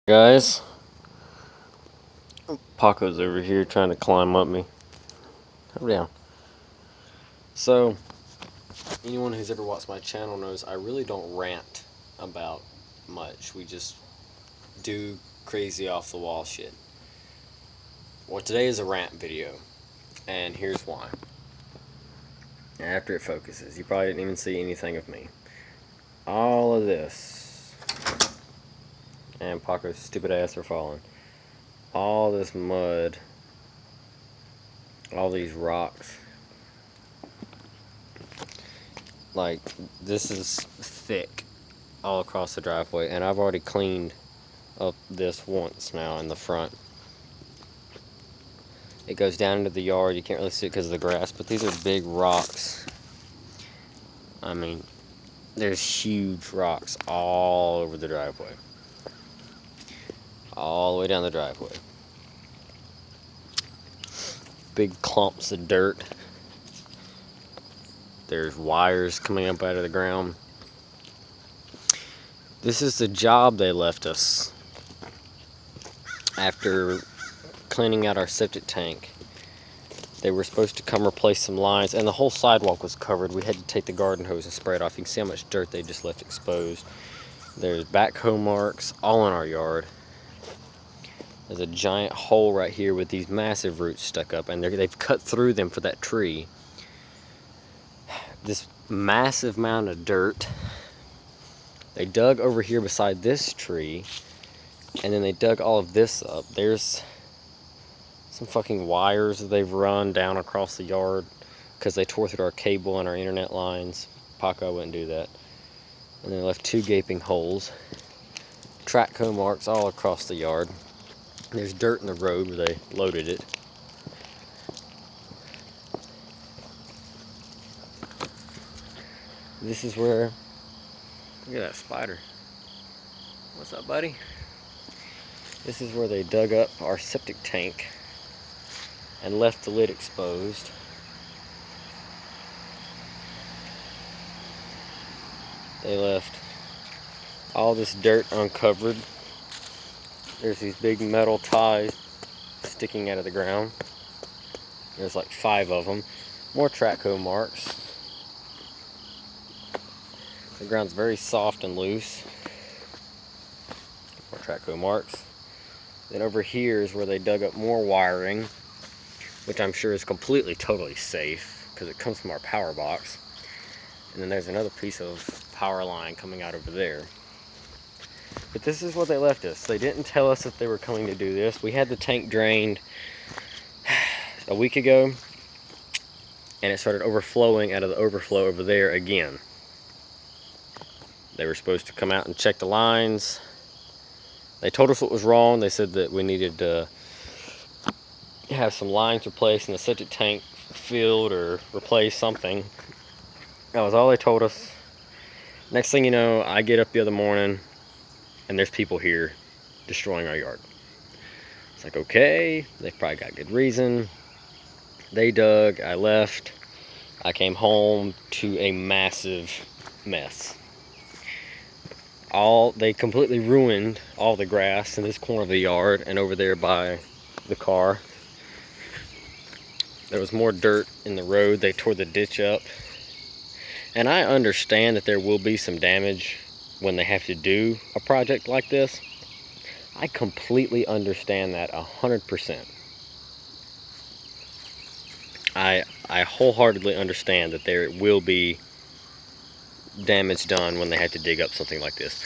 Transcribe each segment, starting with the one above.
Guys, Paco's over here trying to climb up me. Come down. So, anyone who's ever watched my channel knows I really don't rant about much. We just do crazy off the wall shit. Well, today is a rant video, and here's why. After it focuses, you probably didn't even see anything of me. All of this, and Paco's stupid ass are falling. All this mud, all these rocks. Like, this is thick all across the driveway, and I've already cleaned up this once now in the front. It goes down into the yard. You can't really see it because of the grass, but these are big rocks. I mean, there's huge rocks all over the driveway, all the way down the driveway. Big clumps of dirt. There's wires coming up out of the ground. This is the job they left us after cleaning out our septic tank. They were supposed to come replace some lines, and the whole sidewalk was covered. We had to take the garden hose and spray it off. You can see how much dirt they just left exposed. There's backhoe marks all in our yard. There's a giant hole right here with these massive roots stuck up, and they've cut through them for that tree. This massive amount of dirt. They dug over here beside this tree, and then they dug all of this up. There's some fucking wires that they've run down across the yard because they tore through our cable and our internet lines. Paco wouldn't do that. And they left two gaping holes. Track hoe marks all across the yard. There's dirt in the road where they loaded it. This is where, look at that spider. What's up, buddy? This is where they dug up our septic tank and left the lid exposed. They left all this dirt uncovered. There's these big metal ties sticking out of the ground. There's like 5 of them. More track hoe marks. The ground's very soft and loose. More track hoe marks. Then over here is where they dug up more wiring, which I'm sure is completely, totally safe because it comes from our power box. And then there's another piece of power line coming out over there. But this is what they left us. They didn't tell us that they were coming to do this. We had the tank drained a week ago, and it started overflowing out of the overflow over there again. They were supposed to come out and check the lines. They told us what was wrong. They said that we needed to have some lines replaced and the septic tank filled or replace something. That was all they told us. Next thing you know, I get up the other morning and there's people here destroying our yard. It's like, okay, they've probably got good reason. They dug, I left. I came home to a massive mess. They completely ruined all the grass in this corner of the yard and over there by the car. There was more dirt in the road. They tore the ditch up. And I understand that there will be some damage when they have to do a project like this. I completely understand that 100%. I wholeheartedly understand that there will be damage done when they have to dig up something like this.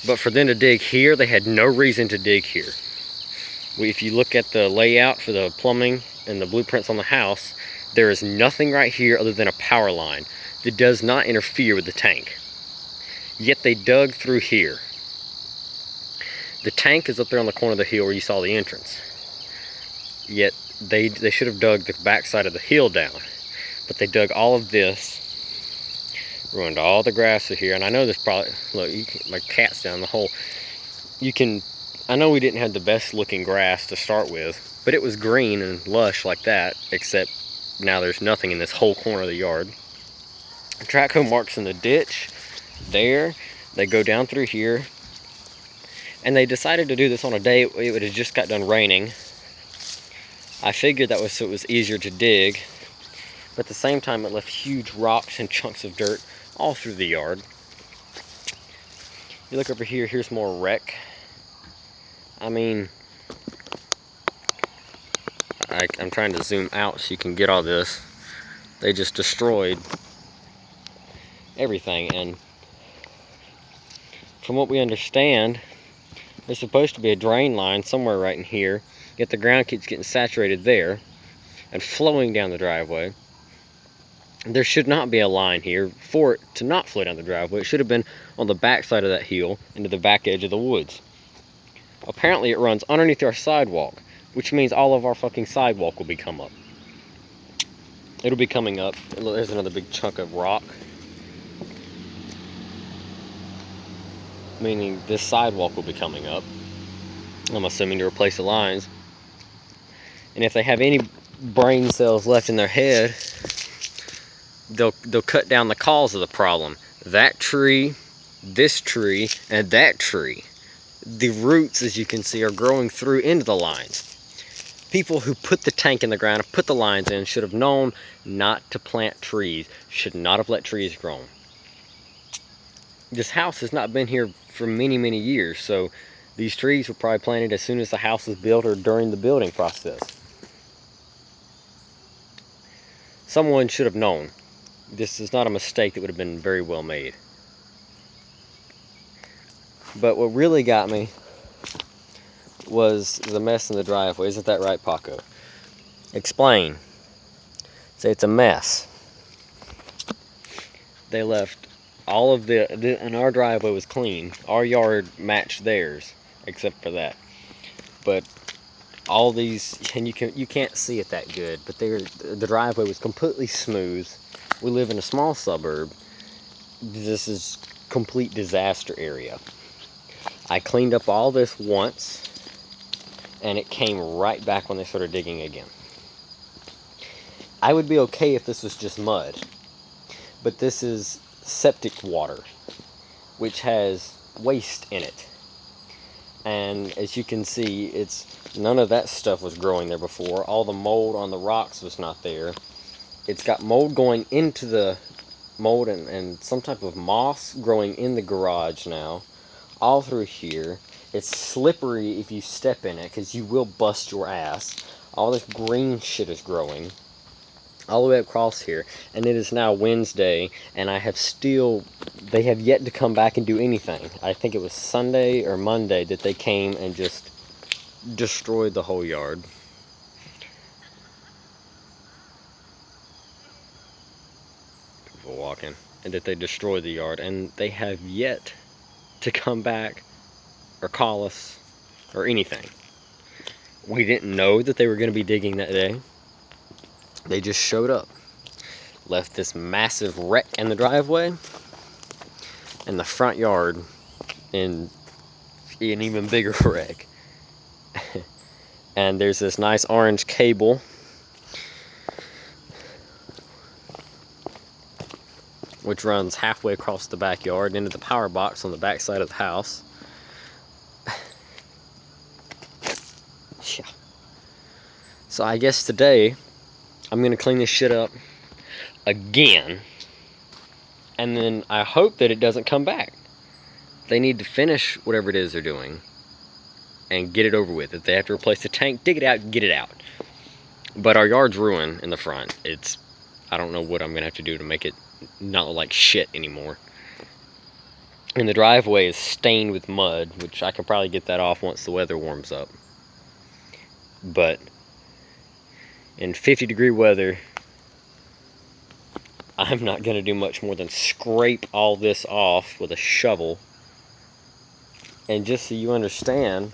But for them to dig here, they had no reason to dig here. If you look at the layout for the plumbing and the blueprints on the house, there is nothing right here other than a power line that does not interfere with the tank. Yet they dug through here. The tank is up there on the corner of the hill where you saw the entrance. Yet they should have dug the backside of the hill down. But they dug all of this, ruined all the grass through here. And I know this probably, look, my cat's down the hole. I know we didn't have the best looking grass to start with, but it was green and lush like that, except now there's nothing in this whole corner of the yard. Track hoe marks in the ditch there. They go down through here. And they decided to do this on a day it had just got done raining. I figured that was so it was easier to dig, but at the same time it left huge rocks and chunks of dirt all through the yard. You look over here, here's more wreck. I mean, I'm trying to zoom out so you can get all this. They just destroyed everything, and from what we understand, there's supposed to be a drain line somewhere right in here, yet the ground keeps getting saturated there and flowing down the driveway. There should not be a line here for it to not flow down the driveway. It should have been on the back side of that hill into the back edge of the woods. Apparently it runs underneath our sidewalk, which means all of our fucking sidewalk will be come up. It'll be coming up. There's another big chunk of rock, meaning this sidewalk will be coming up. I'm assuming to replace the lines. And if they have any brain cells left in their head, they'll cut down the cause of the problem. That tree, this tree, and that tree. The roots, as you can see, are growing through into the lines. People who put the tank in the ground and put the lines in should have known not to plant trees, should not have let trees grow. This house has not been here for many, many years, so these trees were probably planted as soon as the house was built or during the building process. Someone should have known. This is not a mistake that would have been very well made. But what really got me was the mess in the driveway. Isn't that right, Paco? Explain. Say it's a mess. They left all of and our driveway was clean. Our yard matched theirs, except for that. But all these, and you can't see it that good, but the driveway was completely smooth. We live in a small suburb. This is complete disaster area. I cleaned up all this once, and it came right back when they started digging again. I would be okay if this was just mud, but this is septic water, which has waste in it. And as you can see, none of that stuff was growing there before. All the mold on the rocks was not there. It's got mold going into the mold and some type of moss growing in the garage now, all through here. It's slippery if you step in it, because you will bust your ass. All this green shit is growing all the way across here, and it is now Wednesday, and they have yet to come back and do anything. I think it was Sunday or Monday that they came and just destroyed the whole yard. People walking. And that they destroyed the yard, and they have yet to come back or call us or anything. We didn't know that they were going to be digging that day. They just showed up. Left this massive wreck in the driveway and the front yard in an even bigger wreck. And there's this nice orange cable which runs halfway across the backyard into the power box on the back side of the house. Yeah. So I guess today I'm gonna clean this shit up again, and then I hope that it doesn't come back. They need to finish whatever it is they're doing and get it over with. If they have to replace the tank, dig it out and get it out. But our yard's ruined in the front. I don't know what I'm gonna have to do to make it not look like shit anymore. And the driveway is stained with mud, which I can probably get that off once the weather warms up. But in 50-degree weather, I'm not gonna do much more than scrape all this off with a shovel. And just so you understand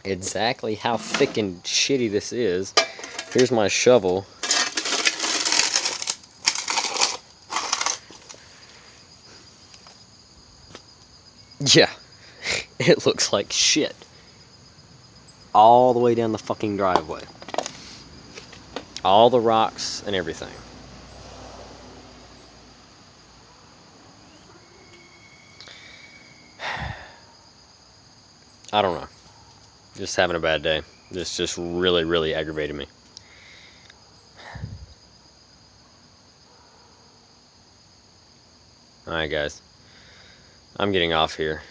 exactly how thick and shitty this is, here's my shovel. Yeah, it looks like shit. All the way down the fucking driveway. All the rocks and everything. I don't know. Just having a bad day. This just really, really aggravated me. Alright, guys. I'm getting off here.